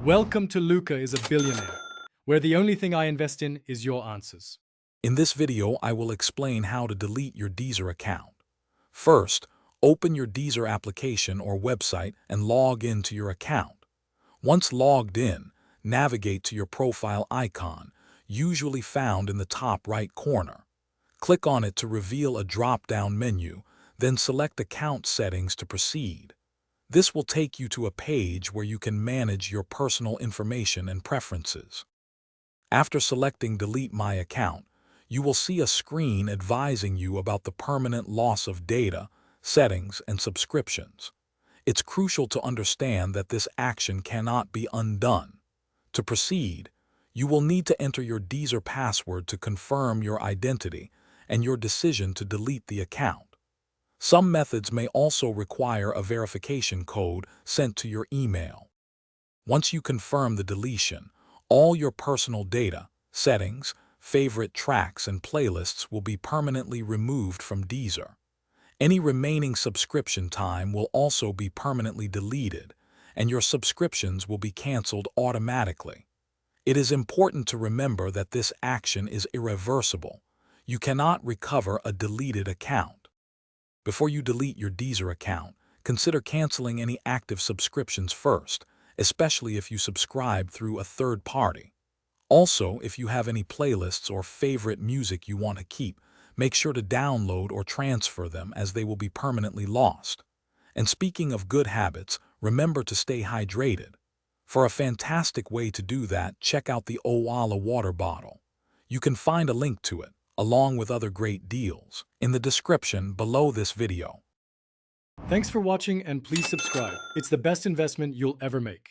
Welcome to Luca is a Billionaire, where the only thing I invest in is your answers. In this video, I will explain how to delete your Deezer account. First, open your Deezer application or website and log into your account. Once logged in, navigate to your profile icon, usually found in the top right corner. Click on it to reveal a drop-down menu, then select Account Settings to proceed. This will take you to a page where you can manage your personal information and preferences. After selecting Delete My Account, you will see a screen advising you about the permanent loss of data, settings, and subscriptions. It's crucial to understand that this action cannot be undone. To proceed, you will need to enter your Deezer password to confirm your identity and your decision to delete the account. Some methods may also require a verification code sent to your email. Once you confirm the deletion, all your personal data, settings, favorite tracks, and playlists will be permanently removed from Deezer. Any remaining subscription time will also be permanently deleted, and your subscriptions will be canceled automatically. It is important to remember that this action is irreversible. You cannot recover a deleted account. Before you delete your Deezer account, consider canceling any active subscriptions first, especially if you subscribe through a third party. Also, if you have any playlists or favorite music you want to keep, make sure to download or transfer them as they will be permanently lost. And speaking of good habits, remember to stay hydrated. For a fantastic way to do that, check out the Owala water bottle. You can find a link to it, along with other great deals, in the description below this video. Thanks for watching and please subscribe. It's the best investment you'll ever make.